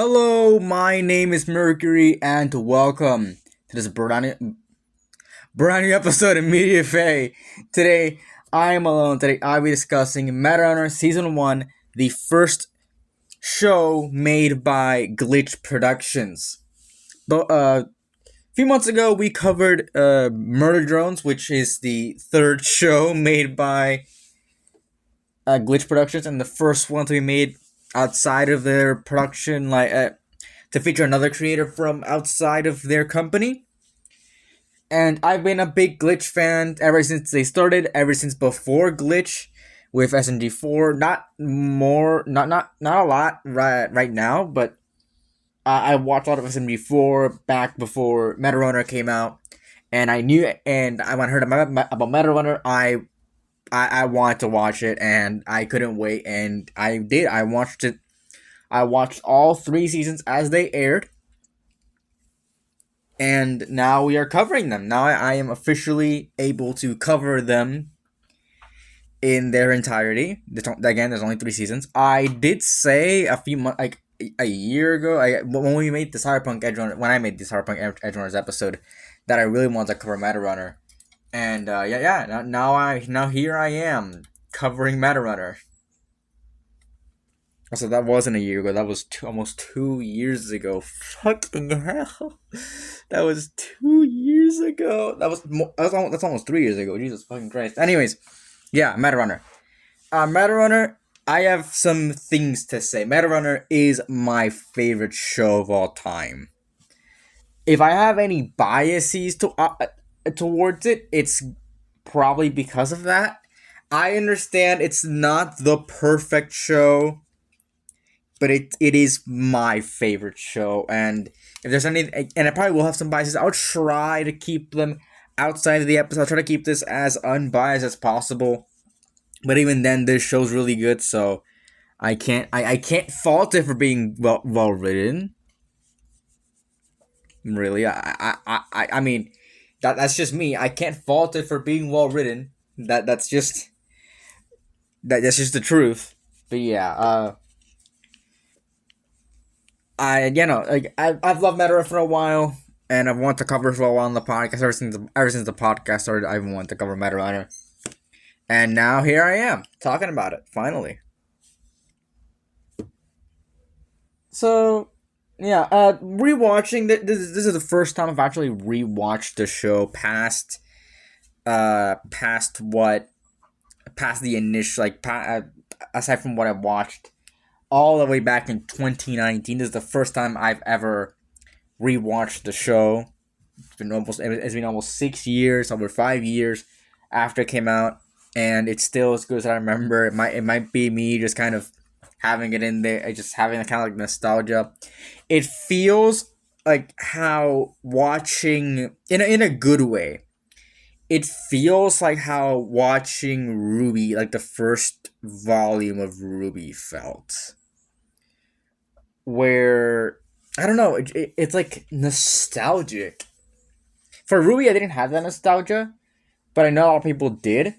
Hello, my name is Mercury, and welcome to this brand new episode of Media Faye. Today, I am alone. Today, I'll be discussing Matter Runner Season 1, the first show made by Glitch Productions. A few months ago, we covered Murder Drones, which is the third show made by Glitch Productions, and the first one to be made outside of their production, to feature another creator from outside of their company. And I've been a big Glitch fan ever since they started, ever since before Glitch with SMG4. Not a lot right now, but I watched a lot of SMG4 back before Meta Runner came out, and when I heard about Meta Runner, I wanted to watch it, and I couldn't wait, and I did. I watched it. I watched all 3 seasons as they aired, and now we are covering them. Now I am officially able to cover them in their entirety. Again, there's only 3 seasons. I did say a few months, like a year ago, when we made the Cyberpunk Edge Runner, when I made the Cyberpunk Edge Runners episode, that I really wanted to cover Meta Runner. And now here I am covering Meta Runner. So that wasn't a year ago. That was almost 2 years ago. Fucking hell, that was 2 years ago. That's almost 3 years ago. Jesus fucking Christ. Anyways, yeah, Meta Runner. Meta Runner. I have some things to say. Meta Runner is my favorite show of all time. If I have any biases towards it, it's probably because of that. I understand it's not the perfect show, but it is my favorite show. And if there's any, and I probably will have some biases, I'll try to keep them outside of the episode. I'll try to keep this as unbiased as possible. But even then, this show's really good, so I can't fault it for being well written. Really, I mean, that's just me. I can't fault it for being well written. That's just the truth. But yeah, I've loved Meta for a while, and I've wanted to cover it for a while on the podcast. Ever since the podcast started, I've wanted to cover Meta Runner, and now here I am talking about it finally. So yeah, rewatching this is the first time I've actually rewatched the show past the initial, aside from what I watched all the way back in 2019. This is the first time I've ever rewatched the show. It's been almost 6 years, over 5 years after it came out, and it's still as good as I remember. It might be me just kind of having it in there, just having a kind of like nostalgia. It feels like how watching in a good way. It feels like how watching Ruby, like the first volume of Ruby, felt. Where I don't know, it's like nostalgic. For Ruby, I didn't have that nostalgia, but I know a lot of people did.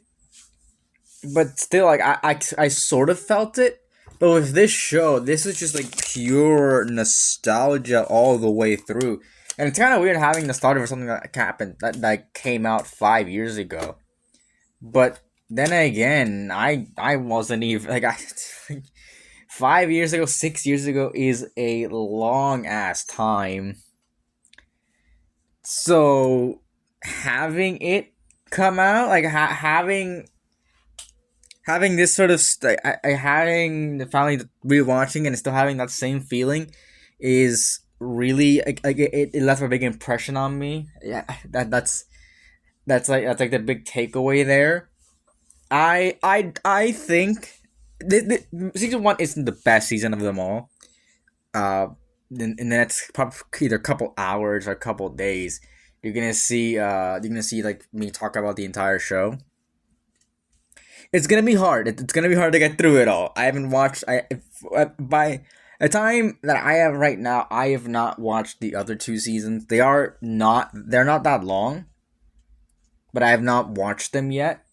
But still, like I sort of felt it. But with this show, this is just like pure nostalgia all the way through. And it's kind of weird having nostalgia for something that happened, that came out 5 years ago. But then again, I wasn't even, 5 years ago, 6 years ago is a long ass time. So having it come out, like having this sort of having finally rewatching and still having that same feeling is really it left a big impression on me. Yeah, that's like the big takeaway there. I think season 1 isn't the best season of them all. And then it's probably either a couple hours or a couple days. You're gonna see like me talk about the entire show. It's gonna be hard. It's gonna be hard to get through it all. I haven't watched. By the time that I have right now, I have not watched the other 2 seasons. They're not that long, but I have not watched them yet,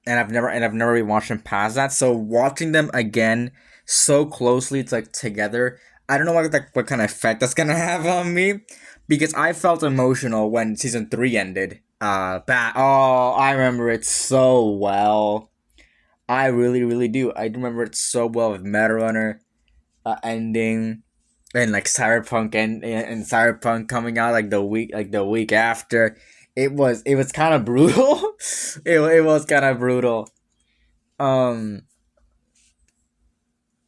and I've never really watched them past that. So watching them again so closely, it's like together. I don't know what kind of effect that's gonna have on me, because I felt emotional when season 3 ended. Oh, I remember it so well. I really do. I remember it so well with Meta Runner ending, and like Cyberpunk and Cyberpunk coming out like the week after. It was kind of brutal. It was kind of brutal. Um,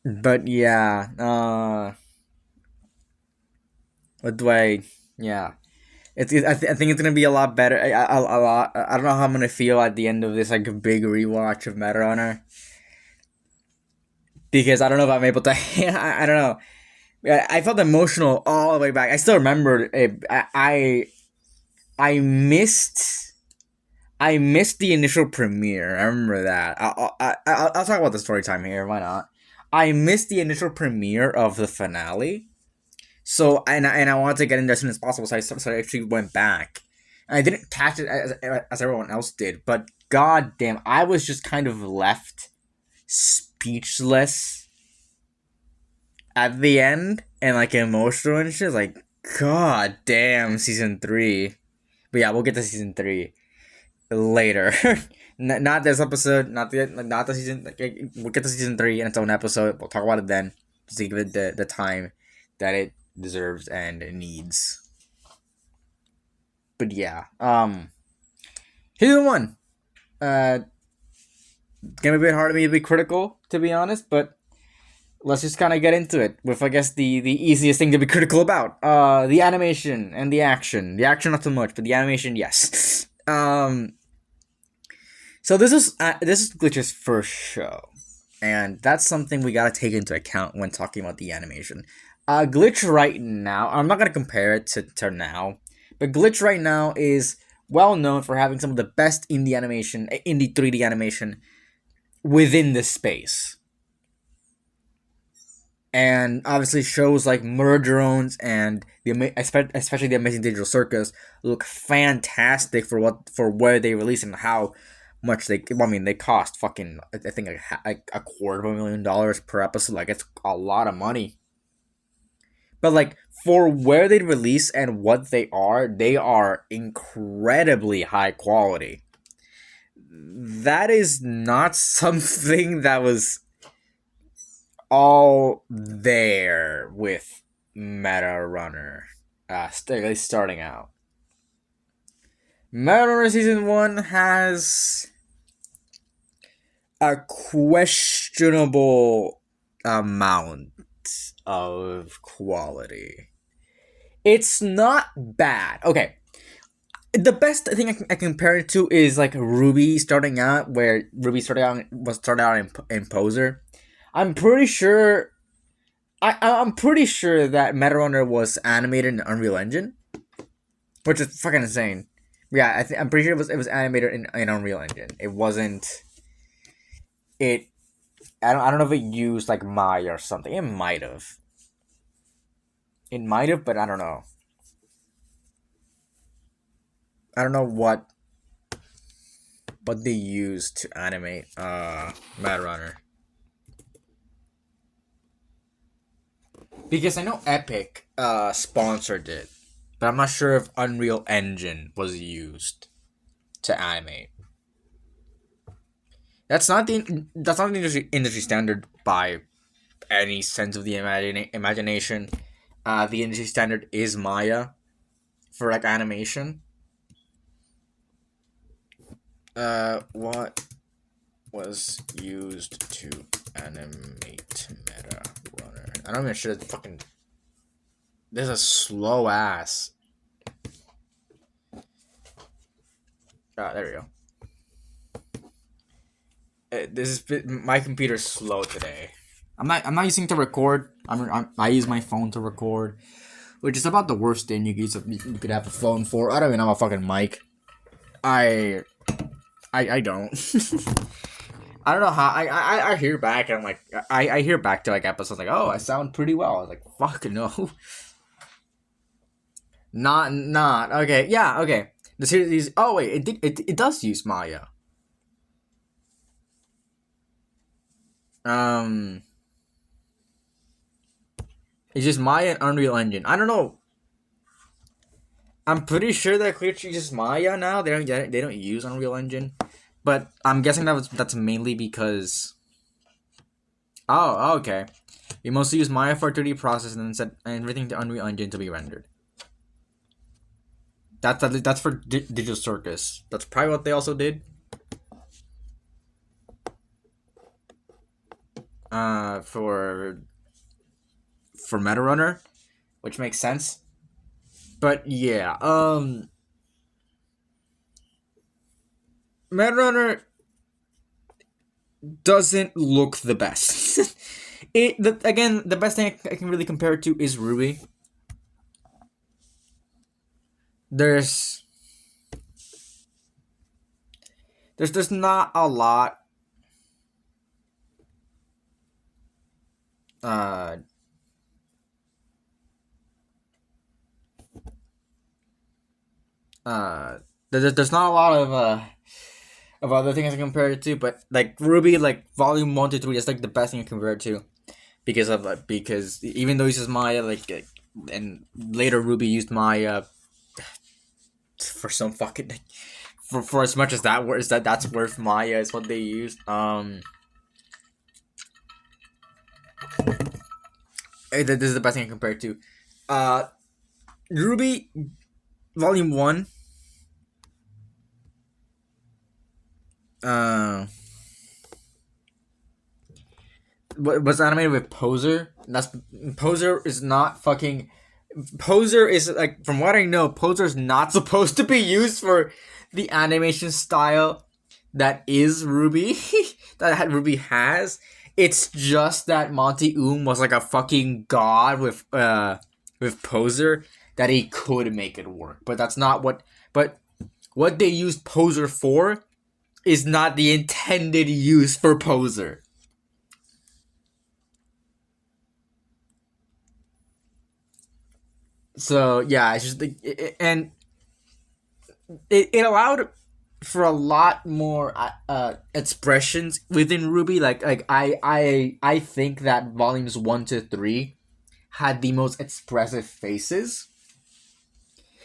but yeah. What do I? Yeah. I think it's gonna be a lot better. A lot. I don't know how I'm gonna feel at the end of this like big rewatch of Meta Runner, because I don't know if I'm able to. I don't know. I felt emotional all the way back. I still remember it. I missed. I missed the initial premiere. I remember that. I'll talk about the story time here. Why not? I missed the initial premiere of the finale. So and I wanted to get in there as soon as possible. So I actually went back. And I didn't catch it as everyone else did. But goddamn, I was just kind of left speechless at the end, and like emotional and shit. Like, god damn, season 3. But yeah, we'll get to season 3 later. Not this episode, not the season. Like, we'll get to season 3 in its own episode. We'll talk about it then, just to give it the time that it deserves and it needs. But yeah, season 1. Gonna be a bit hard to me to be critical, to be honest, but let's just kind of get into it with, I guess, the easiest thing to be critical about. The animation and the action. The action not so much, but the animation, yes. So this is Glitch's first show, and that's something we gotta take into account when talking about the animation. Glitch right now, I'm not gonna compare it to now, but Glitch right now is well known for having some of the best indie 3D animation within this space. And obviously shows like Murderones and especially the Amazing Digital Circus look fantastic for where they release and how much they cost fucking, I think like $250,000 per episode. Like, it's a lot of money. But like, for where they release and what they are incredibly high quality. That is not something that was all there with Meta Runner, starting out. Meta Runner Season 1 has a questionable amount of quality. It's not bad. Okay. The best thing I can compare it to is like Ruby starting out, where Ruby started out in Poser. I'm pretty sure that Meta Runner was animated in Unreal Engine, which is fucking insane. Yeah, I'm pretty sure it was animated in Unreal Engine. It wasn't. I don't know if it used like Maya or something. It might have. But I don't know. I don't know what they used to animate Mad Runner. Because I know Epic sponsored it, but I'm not sure if Unreal Engine was used to animate. That's not the industry standard by any sense of the imagination. The industry standard is Maya for like animation. What was used to animate Meta Runner? I don't even sure the fucking. There's a slow ass. There we go. My computer's slow today. I'm not using it to record. I use my phone to record, which is about the worst thing you could have a phone for. I don't even have a fucking mic. I don't. I don't know how. I hear back and I'm like, I hear back to like episodes like, oh, I sound pretty well. I was like, fuck no. Not okay. Yeah, okay. The series. Oh wait, it does use Maya. It's just Maya and Unreal Engine. I don't know. I'm pretty sure that Clear uses Maya now. They don't use Unreal Engine, but I'm guessing that's mainly because. Oh, okay. We mostly use Maya for 3D process and then set everything to Unreal Engine to be rendered. That's for Digital Circus. That's probably what they also did. For Meta Runner, which makes sense. But yeah, Meta Runner doesn't look the best. Again, the best thing I can really compare it to is Ruby. There's not a lot. Uh, there's not a lot of other things I can compare it to, but like Ruby, like Volume 1 to 3 is like the best thing I can compare it to, because even though he uses Maya, and later Ruby used Maya for some fucking for as much as that's worth. Maya is what they used. This is the best thing I can compare it to. Ruby Volume 1. Was animated with Poser. Poser is not fucking. Poser is like, from what I know, Poser is not supposed to be used for the animation style that is Ruby. that Ruby has. It's just that Monty was like a fucking god with Poser, that he could make it work. But that's not what. But what they used Poser for is not the intended use for Poser. So yeah, it's just and it allowed for a lot more expressions within Ruby. I think that volumes 1 to 3 had the most expressive faces.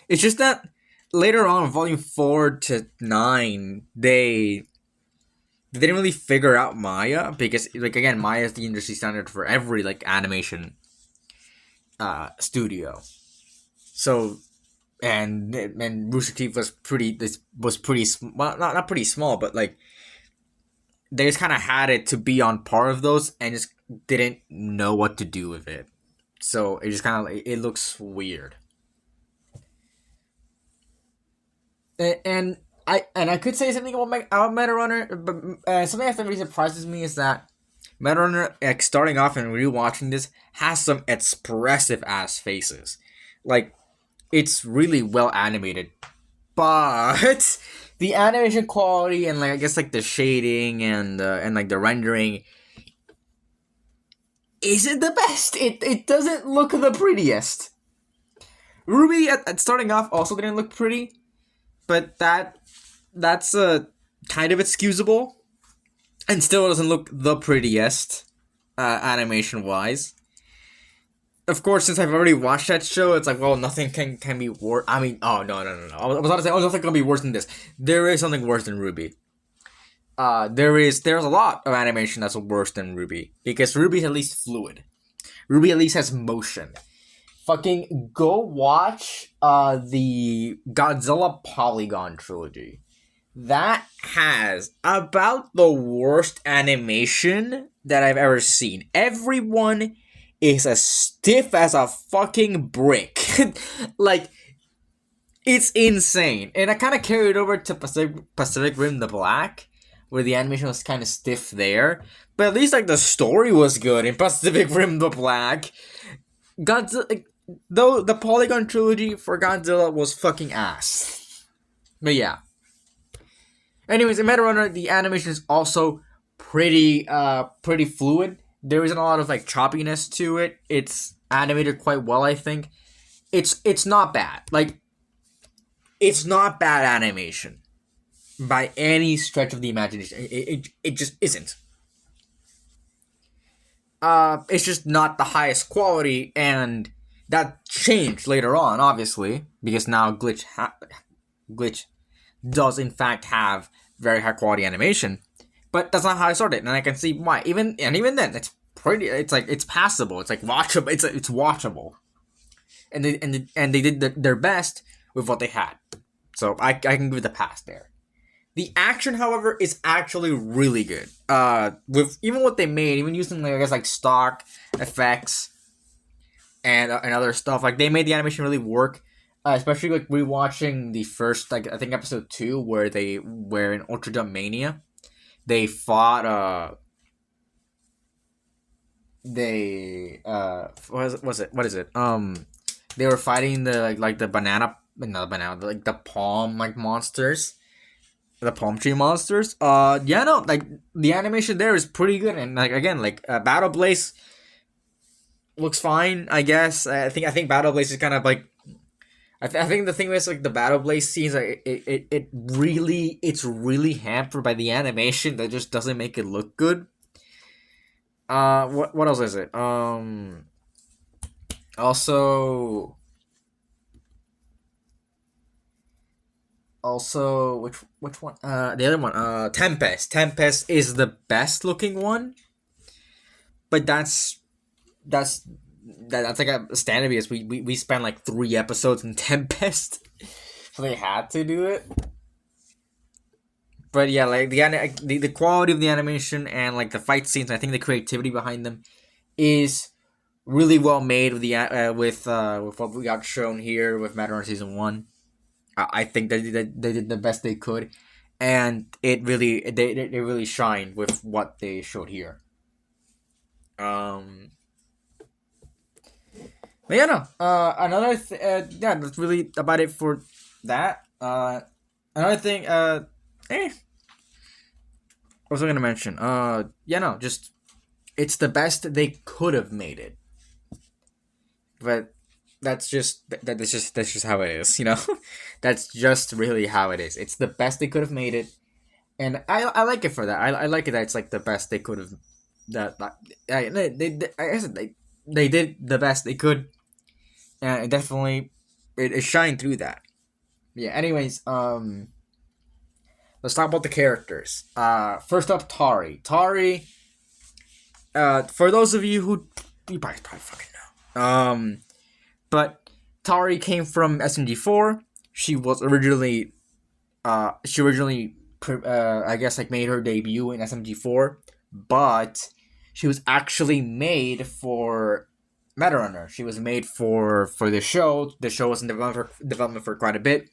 It's just that later on, volume 4 to 9, they didn't really figure out Maya, because again, Maya is the industry standard for every animation studio. So, and Rooster Teeth was pretty well, not pretty small, but they just kind of had it to be on par of those and just didn't know what to do with it. So it just kind of it looks weird. And I could say something about Meta Runner, but something that really surprises me is that Meta Runner, starting off and rewatching this, has some expressive ass faces. It's really well animated, but the animation quality and I guess the shading and the rendering isn't the best. It doesn't look the prettiest. Ruby at starting off also didn't look pretty, but that's kind of excusable, and still doesn't look the prettiest animation wise. Of course, since I've already watched that show, it's well, nothing can be worse. I mean, oh no. I was about to say, nothing can be worse than this. There is something worse than Ruby. There's a lot of animation that's worse than Ruby, because Ruby's at least fluid. Ruby at least has motion. Fucking go watch the Godzilla Polygon trilogy. That has about the worst animation that I've ever seen. Everyone is as stiff as a fucking brick. It's insane. And I kind of carried over to Pacific Rim the Black, where the animation was kind of stiff there. But at least the story was good in Pacific Rim the Black. Godzilla, though, the Polygon trilogy for Godzilla was fucking ass. But yeah. Anyways, in Meta Runner, the animation is also pretty fluid. There isn't a lot of choppiness to it. It's animated quite well, I think. It's not bad. It's not bad animation by any stretch of the imagination. It just isn't. It's just not the highest quality, and that changed later on, obviously, because now Glitch does in fact have very high quality animation, but that's not how I started, and I can see why. Even then, it's pretty. It's like it's passable. It's like watchable. It's watchable, and they did their best with what they had. So I can give it the pass there. The action, however, is actually really good. With even what they made, even using like I guess like stock effects and other stuff, like they made the animation really work. Especially like rewatching the first, like I think episode 2, where they were in Ultra Jump Mania, they fought what is it they were fighting the like the banana, not banana, like the palm like monsters, the palm tree monsters. Yeah, no, like the animation there is pretty good, and like again, like Battle Blaze looks fine, I guess. I think Battle Blaze is kind of like I think the thing is like the Battle Blaze scenes, like it's really hampered by the animation that just doesn't make it look good. What else is it? Also, which one? The other one. Tempest. Tempest is the best looking one, but that's that's like a standard because we spent like 3 episodes in Tempest, so they had to do it. But yeah, like the quality of the animation and like the fight scenes, I think the creativity behind them is really well made with the with what we got shown here with Matter season 1. I think they did the best they could, and they really shine with what they showed here. But yeah, no. Yeah, that's really about it for that. Another thing. What was I gonna mention? Yeah, no. Just it's the best they could have made it, but that's just how it is. That's just really how it is. It's the best they could have made it, and I like it for that. I like it that it's like the best they could have. I guess they did the best they could, and it definitely it shined through that. Yeah. Anyways, let's talk about the characters. First up, Tari. Tari. For those of you who you probably fucking know. But Tari came from SMG4. She was originally, I guess like made her debut in SMG4, but she was actually made for Metarunner. She was made for the show. The show was in development for quite a bit.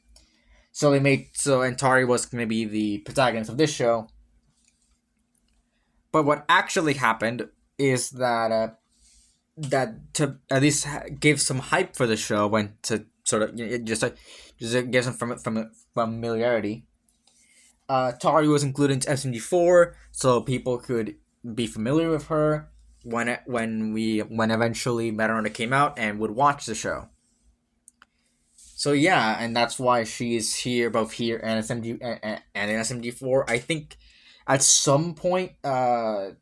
So and Tari was going to be the protagonist of this show. But what actually happened is that to at least give some hype for the show, went to sort of just give some familiarity. Tari was included into SMG4, so people could be familiar with her when eventually Metarunner came out and would watch the show. So yeah, and that's why she is here, both here and and in SMG4. I think at some point, Belle,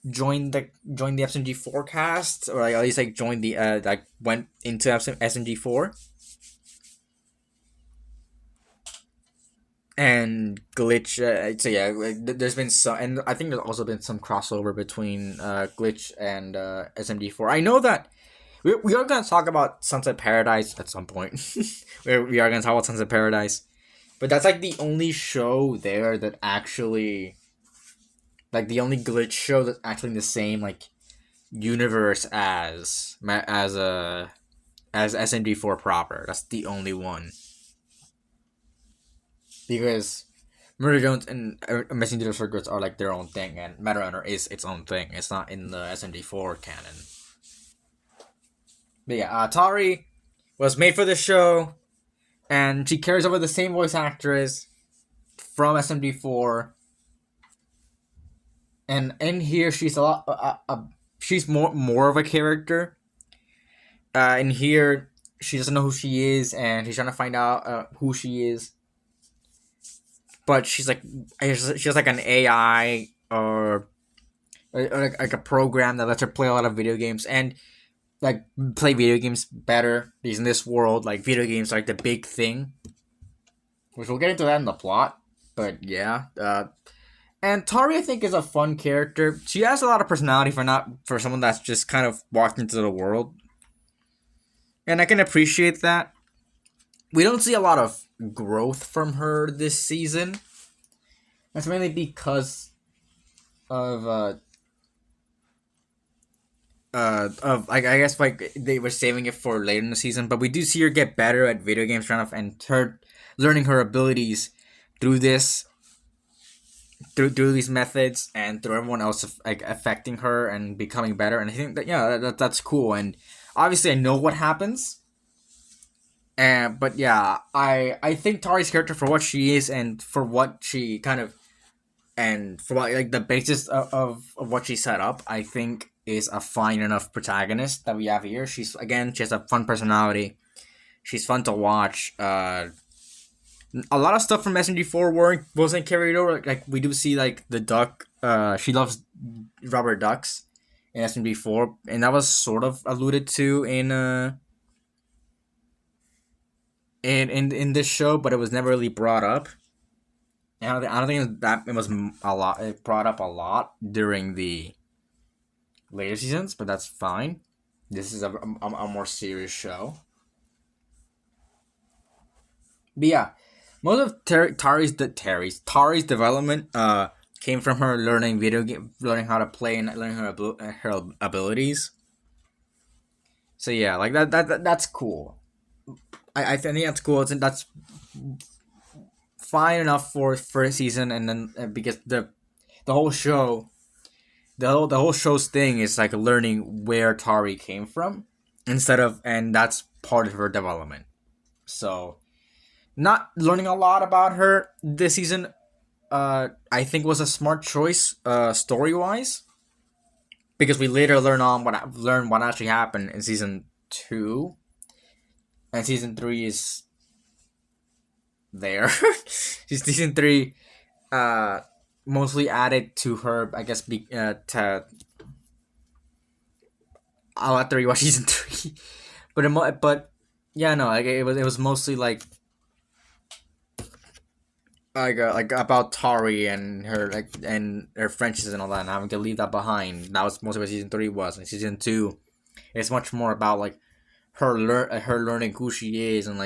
joined the SMG4 cast, or like, at least like joined the like went into SMG4. And Glitch, so yeah, there's been some, and I think there's also been some crossover between Glitch and SMG4. I know that we are going to talk about Sunset Paradise at some point. we are going to talk about Sunset Paradise. But that's like the only show there that actually, like the only Glitch show that's actually in the same like universe as SMG4 proper. That's the only one. Because Murder Jones and Messenger Circuits are like their own thing, and Metarunner is its own thing. It's not in the SMG4 canon. But yeah, Tari was made for the show, and she carries over the same voice actress from SMG4. And in here, she's a lot. She's more of a character. In here, she doesn't know who she is, and she's trying to find out who she is. But she's like an AI, or like a program that lets her play a lot of video games and like play video games better. Because in this world, like video games are like the big thing, which we'll get into that in the plot. But yeah, and Tari I think is a fun character. She has a lot of personality for someone that's just kind of walked into the world, and I can appreciate that. We don't see a lot of growth from her this season. That's mainly because of I guess like they were saving it for later in the season, but we do see her get better at video games, trying to and her learning her abilities through this through these methods and through everyone else like affecting her and becoming better. And I think that yeah, that's cool. And obviously, I know what happens. And but yeah, I think Tari's character for what she is and for what she kind of and for what, like the basis of what she set up, I think is a fine enough protagonist that we have here. She has a fun personality. She's fun to watch. A lot of stuff from SMG4 wasn't carried over. Like we do see like the duck. She loves rubber ducks in SMG4, and that was sort of alluded to in this show, but it was never really brought up. And I don't think that it was a lot. It brought up a lot during the later seasons, but that's fine. This is a more serious show. But yeah, most of Tari's development came from her learning how to play and learning her abilities. So yeah, like that's cool. I think that's cool. That's fine enough for a season, and then because the whole show, the whole show's thing is like learning where Tari came from and that's part of her development. So not learning a lot about her this season, I think was a smart choice, story wise, because we later learn what actually happened in season 2, and season 3 is there. Season 3, mostly added to her, I guess. I'll have to rewatch season 3, but yeah, no, like it was mostly like about Tari and her friendships and all that, and having to leave that behind. That was mostly what season 3 was, and season 2 is much more about like her learning who she is and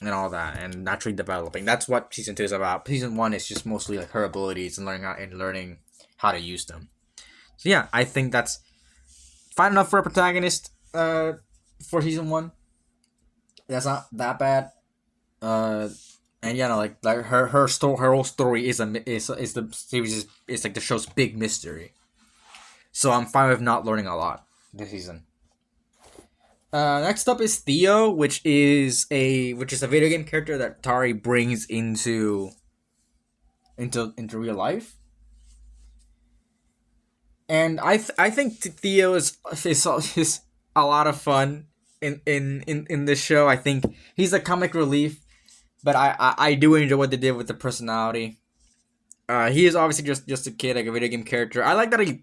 all that, and naturally developing. That's what season 2 is about. Season 1 is just mostly like her abilities and learning how to use them. So yeah, I think that's fine enough for a protagonist. For season 1, that's not that bad. And yeah, no, like her whole story is the series is like the show's big mystery. So I'm fine with not learning a lot this season. Next up is Theo, which is a video game character that Tari brings into real life, and I think Theo is a lot of fun in this show. I think he's a comic relief, but I do enjoy what they did with the personality. He is obviously just a kid, like a video game character. I like that he.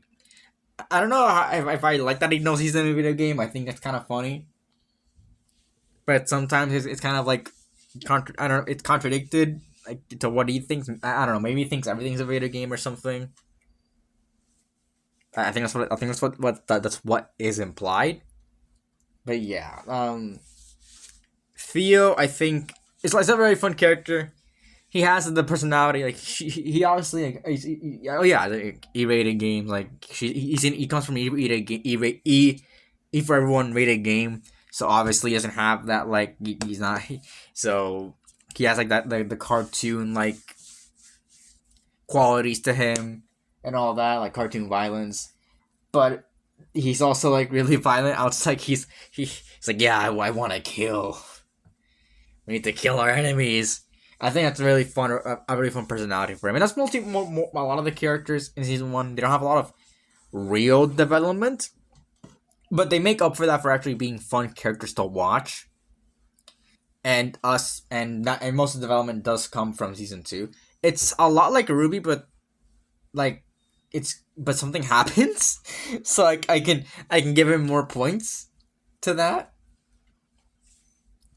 I don't know if I like that he knows he's in a video game. I think that's kind of funny. But sometimes it's kind of like, I don't know, it's contradicted like to what he thinks. I don't know. Maybe he thinks everything's a video game or something. I think that's what is implied. But yeah, Theo, I think it's a very fun character. He has the personality, like he obviously like oh yeah, like, E-rated games, like he comes from E for everyone rated game, so obviously he doesn't have that, like he's not, so he has like that, like the cartoon like qualities to him and all that, like cartoon violence, but he's also like really violent outside. He's like, yeah, I want to kill. We need to kill our enemies. I think that's really fun, a really fun personality for him. And that's more, a lot of the characters in season 1. They don't have a lot of real development, but they make up for that for actually being fun characters to watch. And most of the development does come from season 2. It's a lot like Ruby, but like but something happens, so I can give him more points to that.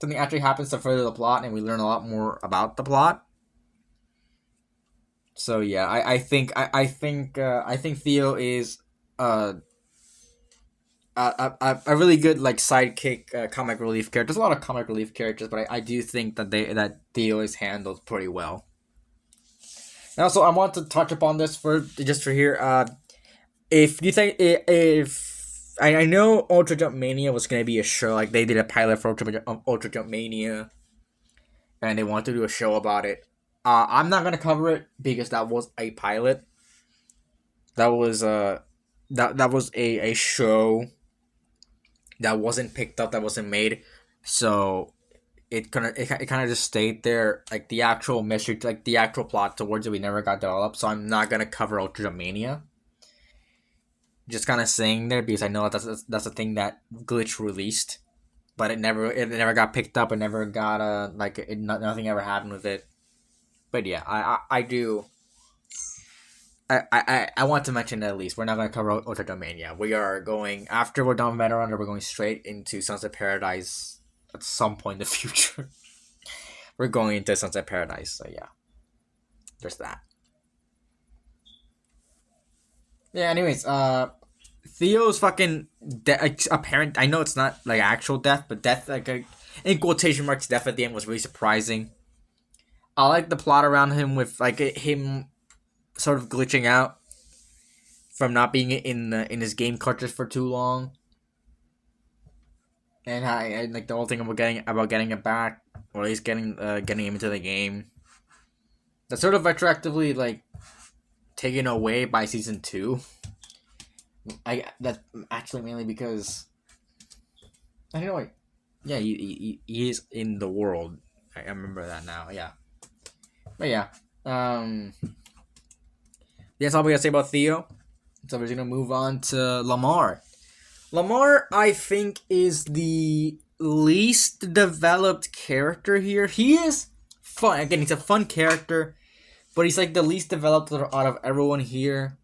Something actually happens to further the plot, and we learn a lot more about the plot. So yeah, I think Theo is uh a really good like sidekick comic relief character. There's a lot of comic relief characters, but I do think that Theo is handled pretty well. And also, I want to touch upon this for here. If you think if I know Ultra Jump Mania was gonna be a show, like they did a pilot for Ultra Jump Mania, and they want to do a show about it. I'm not gonna cover it because that was a pilot. That was that was a show that wasn't picked up, that wasn't made. So it kind of just stayed there. Like the actual mystery, like the actual plot towards it, we never got developed. So I'm not gonna cover Ultra Mania. Just kind of saying there because I know that's a thing that Glitch released, but it never got picked up. It never got nothing ever happened with it. But yeah, I do. I want to mention that at least we're not going to cover Ultra Domain yet. We are going after we're done with Metarunner. We're going straight into Sunset Paradise at some point in the future. We're going into Sunset Paradise, so yeah, there's that. Yeah. Anyways, Theo's fucking apparent. I know it's not like actual death, but death in quotation marks death at the end was really surprising. I like the plot around him with like him sort of glitching out from not being in his game cartridge for too long, and I like the whole thing about getting it back, or at least getting him into the game. That's sort of retroactively like taken away by season 2. That's actually mainly because I don't know. Like, yeah, he is in the world. I remember that now. Yeah, but yeah. That's all we gotta say about Theo. So we're gonna move on to Lamar. Lamar, I think, is the least developed character here. He is fun. Again, he's a fun character, but he's like the least developed out of everyone here.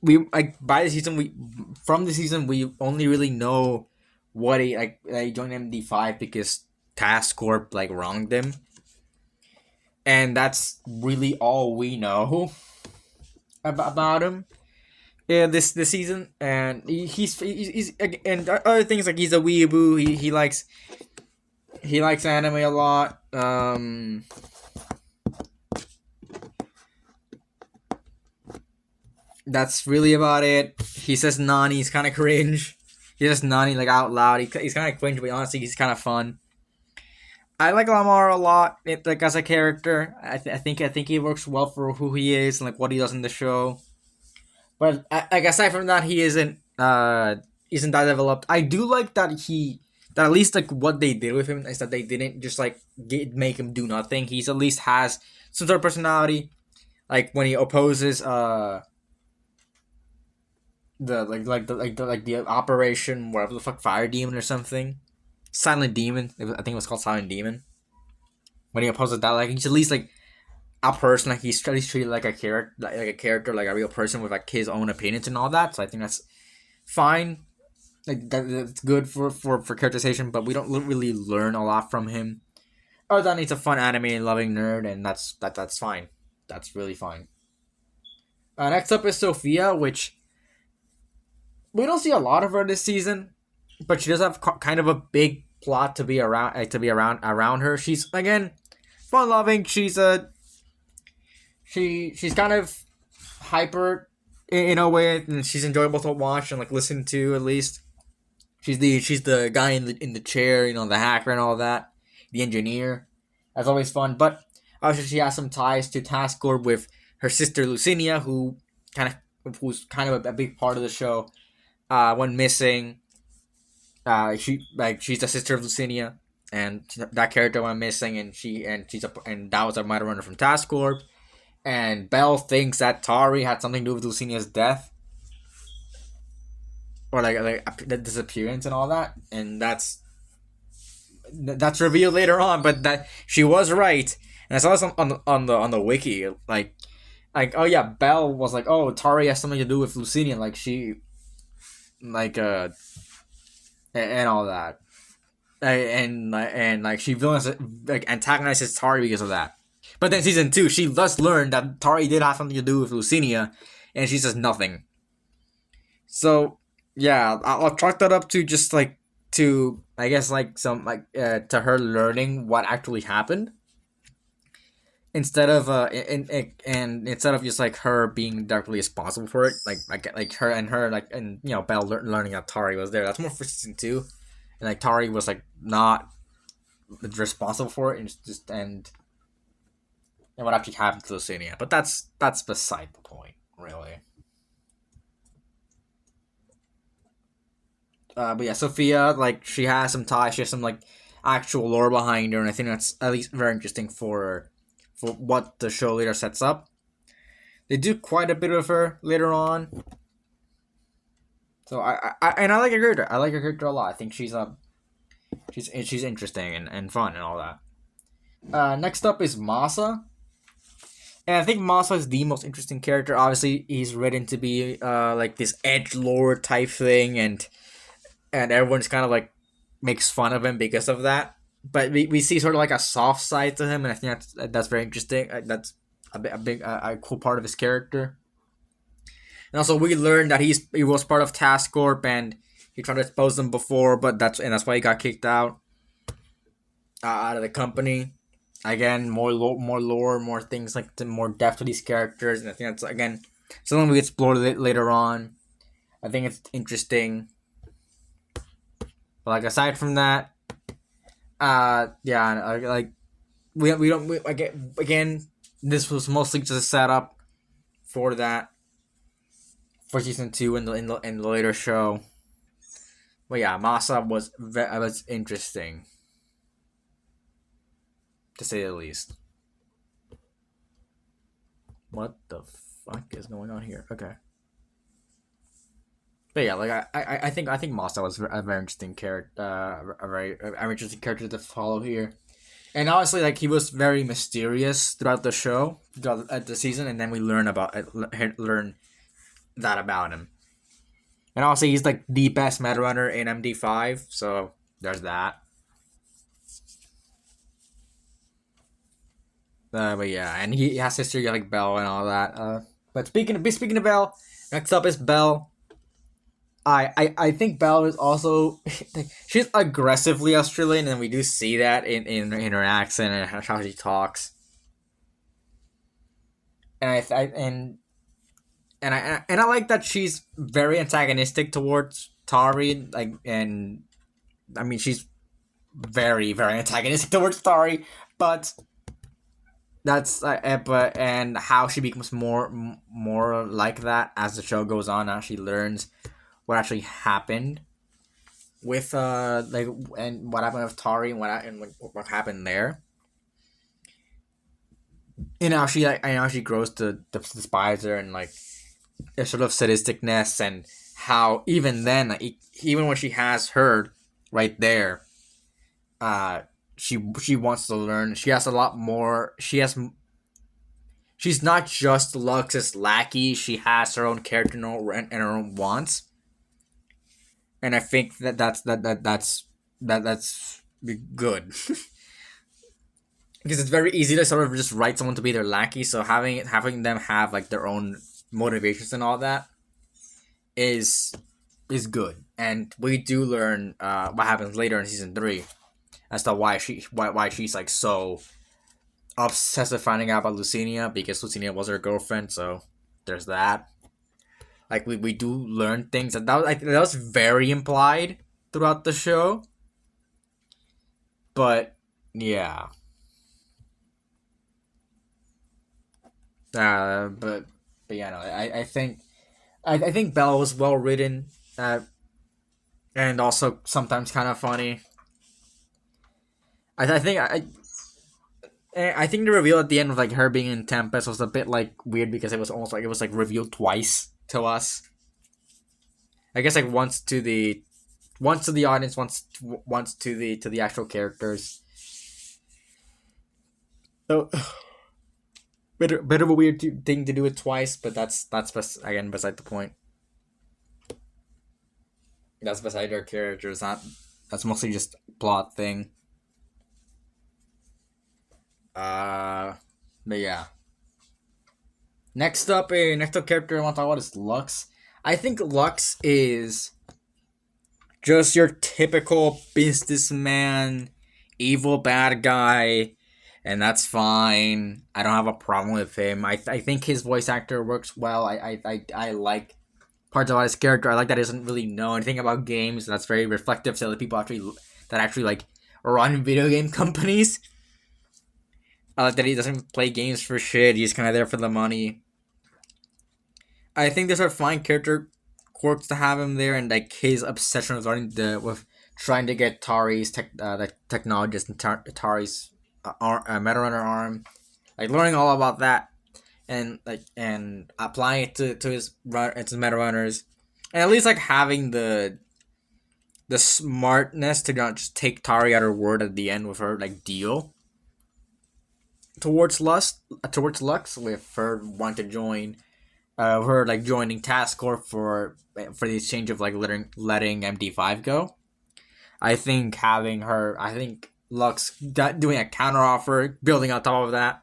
We like by the season from the season we only really know what he joined MD5 because Task Corp like wronged him. And that's really all we know about him. Yeah, this season, and he's and other things like he's a weeaboo. He likes anime a lot. That's really about it. He says Nani. He's kind of cringe. He says Nani like out loud. He's kind of cringe, but honestly, he's kind of fun. I like Lamar a lot, like as a character. I think he works well for who he is and like what he does in the show. But like aside from that, he isn't that developed. I do like that that at least like what they did with him is that they didn't just like make him do nothing. He's at least has some sort of personality. Like when he opposes the operation whatever the fuck Fire Demon or something. Silent Demon. I think it was called Silent Demon. When he opposes that, like he's at least like a person, like he's at least treated like a character, like a real person with like his own opinions and all that. So I think that's fine. Like that's good for characterization, but we don't really learn a lot from him. Other than he's a fun anime loving nerd, and that's fine. That's really fine. Next up is Sophia, which we don't see a lot of her this season. But she does have kind of a big plot to be around her. She's again fun loving. She's she's kind of hyper in a way, and she's enjoyable to watch and like listen to at least. She's the guy in the chair, the hacker and all that, the engineer. That's always fun. But obviously she has some ties to Task Corp with her sister Lucinia, who's kind of a big part of the show. Went missing. She's the sister of Lucinia, and that character went missing, and that was a Mighty Runner from Task Corp. And Belle thinks that Tari had something to do with Lucinia's death, or like the disappearance and all that, and that's revealed later on. But that she was right, And I saw this on the wiki, like oh yeah, Belle was like, oh, Tari has something to do with Lucinia, like she like and all that, and like she villains like antagonizes Tari because of that. But then season two, she does learn that Tari did have something to do with Lucinia, and she says nothing. So yeah, I'll chalk that up to just like to I guess like some like to her learning what actually happened instead of and instead of just like her being directly responsible for it, like her like and Belle learning that Tari was there. That's more for season two, and like Tari was like not responsible for it, and just and what actually happened to Lucinia. But that's beside the point, really. But yeah, Sophia, like she has some ties, she has some like actual lore behind her, and I think that's at least very interesting for what the show later sets up. They do quite a bit of her later on, so I like her character. I like her character a lot. I think she's interesting and fun and all that. Next up is Masa, and I think Masa is the most interesting character. Obviously, he's written to be like this edge lord type thing, and everyone's kind of like makes fun of him because of that. But we see sort of like a soft side to him, and I think that's very interesting. That's a cool part of his character. And also, we learned that he was part of Task Corp, and he tried to expose them before, but that's why he got kicked out of the company. Again, more lore, more things like more depth to these characters, and I think that's again something we explore later on. I think it's interesting. But like aside from that, yeah, like we don't again. This was mostly just a setup for that for season two in the later show. But yeah, Masa was interesting to say the least. What the fuck is going on here? Okay. But yeah, like I think Masa was a very interesting character, a very interesting character to follow here. And honestly, like he was very mysterious throughout the show, throughout the season, and then we learn that about him. And also, he's like the best meta runner in MD5, so there's that. But yeah, and he has history like Belle and all that. But speaking of Belle, next up is Belle. I think Belle is also she's aggressively Australian, and we do see that in her accent and how she talks. And I like that she's very antagonistic towards Tari. Like, and I mean, she's very antagonistic towards Tari, but but and how she becomes more like that as the show goes on. Now she learns what actually happened with like and what happened with Tari and what happened there. And how she grows to despise her and like a sort of sadisticness, and how even then, like, even when she has heard right there, uh, she wants to learn. She has a lot more. She's not just Lux's lackey. She has her own character and her own wants. And I think that's good. Because it's very easy to sort of just write someone to be their lackey. So having them have like their own motivations and all that is good. And we do learn what happens later in season 3 as to why she's like so obsessed with finding out about Lucinia, because Lucinia was her girlfriend. So there's that. Like we do learn things that was very implied throughout the show. But yeah. But yeah, no, I think Belle was well written, and also sometimes kind of funny. I think I think the reveal at the end of like her being in Tempest was a bit like weird, because it was almost like it was like revealed twice to us. I guess like once to the audience, once to the actual characters. So, bit of a weird thing to do it twice, but again beside the point. That's beside their characters. That's mostly just plot thing. Uh, but yeah. Next up character I want to talk about is Lux. I think Lux is just your typical businessman, evil bad guy, and that's fine. I don't have a problem with him. I think his voice actor works well. I like parts about his character. I like that he doesn't really know anything about games. That's very reflective to the people actually like run video game companies. I like that he doesn't play games for shit. He's kind of there for the money. I think there's a fine character quirks to have him there, and like his obsession with trying to get the technologist and Tari's Meta Runner arm, like learning all about that, and applying it to his Meta Runners, and at least like having the smartness to not just take Tari at her word at the end with her like deal towards Lux with her wanting to join her like joining Task Corp for the exchange of like letting MD5 go. I think Lux doing a counter offer, building on top of that,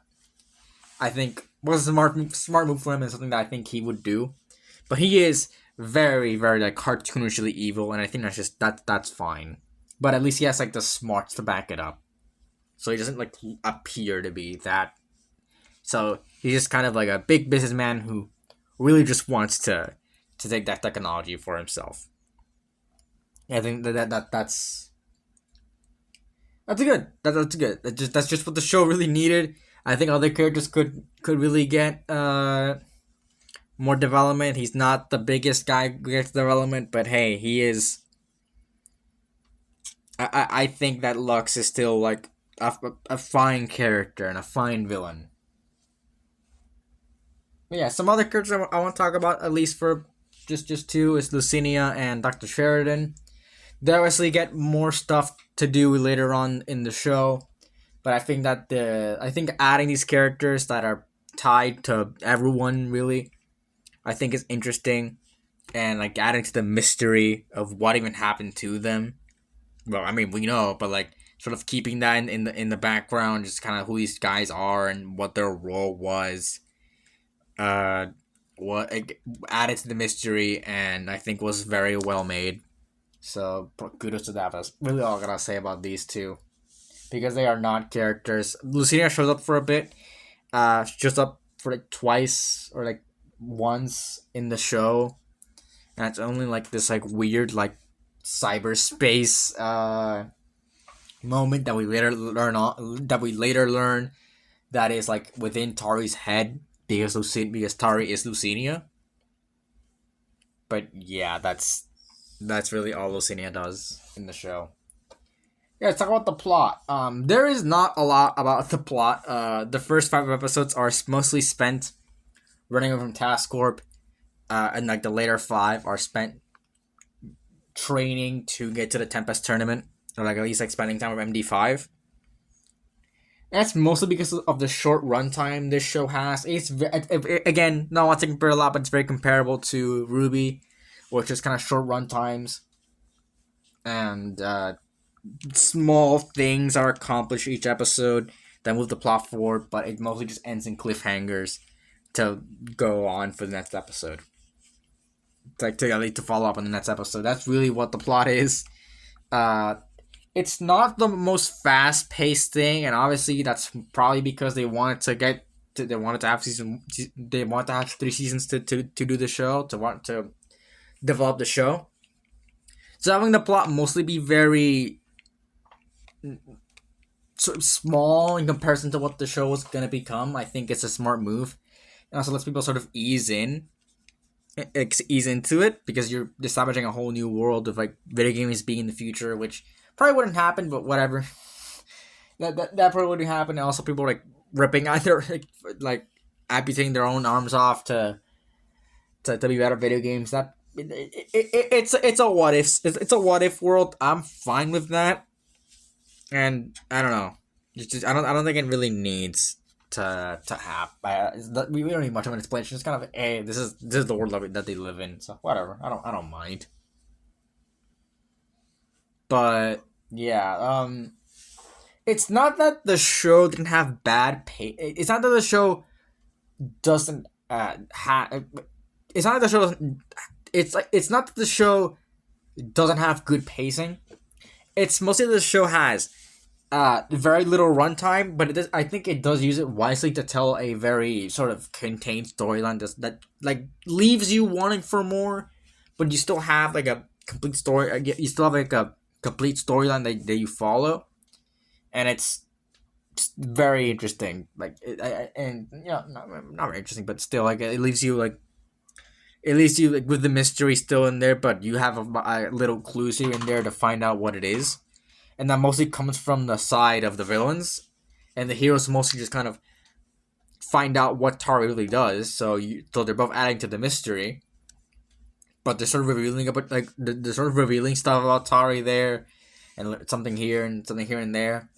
I think was a smart move for him and something that I think he would do. But he is very, very like cartoonishly evil, and I think that's fine. But at least he has like the smarts to back it up, so he doesn't like appear to be that. So he's just kind of like a big businessman who really just wants to take that technology for himself. I think that's good. That's good. That's just what the show really needed. I think other characters could really get more development. He's not the biggest guy who gets development, but hey, he is. I think that Lux is still like a fine character and a fine villain. But yeah, some other characters I want to talk about, at least for just two, is Lucinia and Dr. Sheridan. They obviously get more stuff to do later on in the show, but I think adding these characters that are tied to everyone really, I think is interesting, and like adding to the mystery of what even happened to them. Well, I mean we know, but like sort of keeping that in the background, just kind of who these guys are and what their role was. What added to the mystery, and I think was very well made. So kudos to that. That's really all I gotta say about these two, because they are not characters. Lucinia shows up for a bit. Shows up for like twice or like once in the show, and it's only like this like weird like cyberspace moment that we later learn that is like within Tari's head because Tari is Lucinia. But yeah, that's really all Lucinia does in the show. Yeah, let's talk about the plot. There is not a lot about the plot. The first 5 episodes are mostly spent running away from Task Corp, and like the later 5 are spent training to get to the Tempest tournament, or like at least like spending time with MD5. That's mostly because of the short runtime this show has. It's again, not want to compare a lot, but it's very comparable to Ruby, which is kind of short runtimes, and small things are accomplished each episode that move the plot forward, but it mostly just ends in cliffhangers to go on for the next episode. To follow up on the next episode. That's really what the plot is. It's not the most fast-paced thing, and obviously that's probably because they wanted to have 3 seasons to do the show, to develop the show. So having the plot mostly be very sort of small in comparison to what the show was gonna become, I think it's a smart move. And also lets people sort of ease into it, because you're establishing a whole new world of like video games being in the future, which probably wouldn't happen, but whatever. That probably wouldn't happen. And also people like ripping either like amputating their own arms off to be better video games. That it's a what if. It's a what if world. I'm fine with that. And I don't know. I don't think it really needs to have. We don't need much of an explanation. It's kind of hey, this is the world that they live in. So whatever. I don't mind. But yeah, it's not that the show didn't have bad pay. It's not that the show doesn't have. It's not that the show doesn't. It's not that the show doesn't have good pacing. It's mostly that the show has very little runtime, but I think it does use it wisely to tell a very sort of contained storyline that like leaves you wanting for more, but you still have like a complete story. You still have like a complete storyline that you follow, and it's very interesting. Like and yeah, not very interesting, but still like it leaves you like. At least you like with the mystery still in there, but you have a little clues here and there to find out what it is, and that mostly comes from the side of the villains, and the heroes mostly just kind of find out what Tari really does. So they're both adding to the mystery, but they're sort of revealing about like they're sort of revealing stuff about Tari there, and something here and something here and there.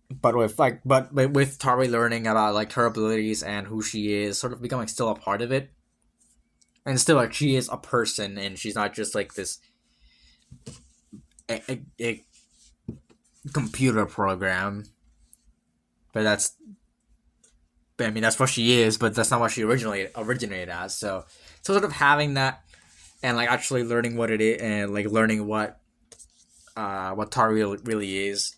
But with Tari learning about like her abilities and who she is, sort of becoming still a part of it. And still, like, she is a person, and she's not just, like, this a computer program. But that's what she is, but that's not what she originated as. So sort of having that, and, like, actually learning what it is, and, like, learning what Tari really is.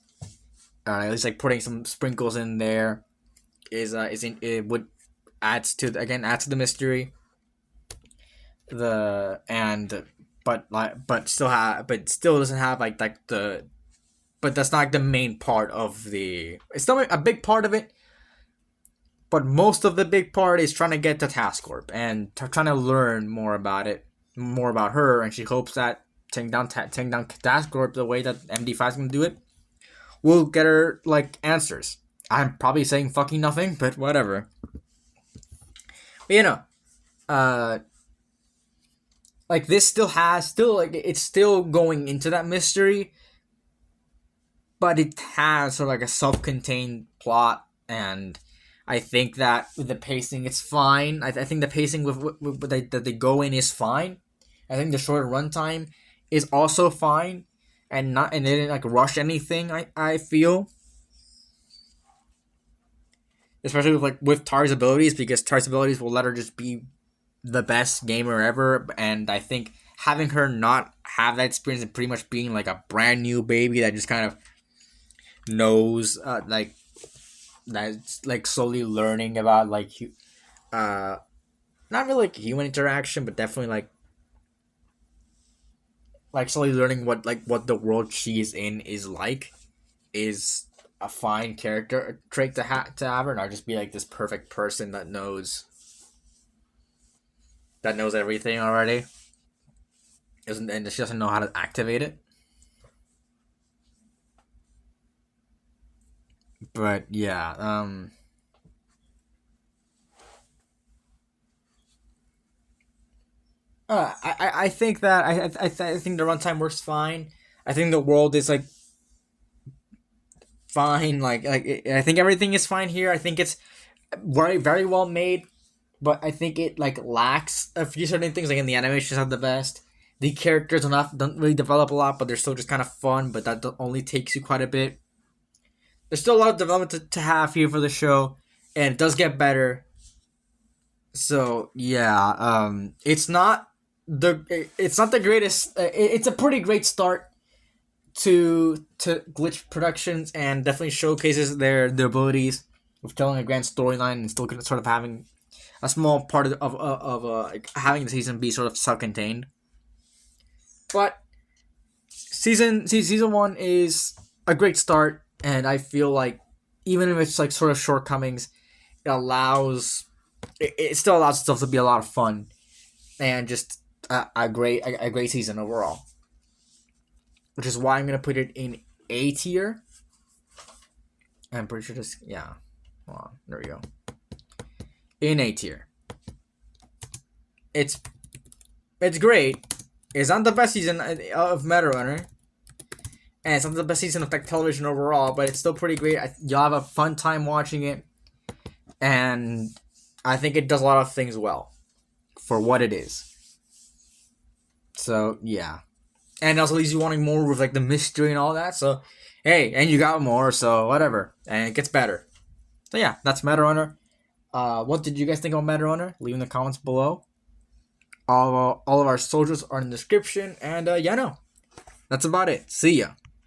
At least, like, putting some sprinkles in there it would adds to the mystery. But still doesn't have like the but that's not like the main part of the it's still a big part of it, but most of the big part is trying to get to Task Corp and trying to learn more about her, and she hopes that taking down Task Corp the way that MD5 is gonna do it will get her like answers. I'm probably saying fucking nothing, but whatever. But like this it's still going into that mystery, but it has sort of like a self-contained plot, and I think that with the pacing it's fine. I think the pacing that they go in is fine. I think the shorter runtime is also fine, and they didn't like rush anything. I feel, especially with Tari's abilities, because Tari's abilities will let her just be the best gamer ever, and I think having her not have that experience and pretty much being like a brand new baby that just kind of knows that's like slowly learning about like not really like human interaction, but definitely like slowly learning what the world she is in is a fine character trait to have her, not just be like this perfect person that knows everything already. And she doesn't know how to activate it. But yeah, I think that I think the runtime works fine. I think the world is like fine. I think everything is fine here. I think it's very very well made. But I think it like lacks a few certain things. Like in the animation's not the best. The characters don't really develop a lot, but they're still just kind of fun. But that only takes you quite a bit. There's still a lot of development to have here for the show, and it does get better. So yeah, it's not the greatest. It's a pretty great start to Glitch Productions, and definitely showcases their abilities with telling a grand storyline and still sort of having a small part of like having the season be sort of self-contained. But season 1 is a great start, and I feel like even if it's like sort of shortcomings, it still allows itself to be a lot of fun and just a great season overall. Which is why I'm gonna put it in A tier. I'm pretty sure hold on, there we go. In A tier. It's great. It's not the best season of Meta Runner. and it's not the best season of like television overall, but it's still pretty great. You'll have a fun time watching it, and I think it does a lot of things well for what it is. So yeah, and it also leaves you wanting more with like the mystery and all that. So hey, and you got more, so whatever, and it gets better. So yeah, that's Matter. What did you guys think about Matter? Leave in the comments below. All of our socials are in the description, and yeah, no, that's about it. See ya.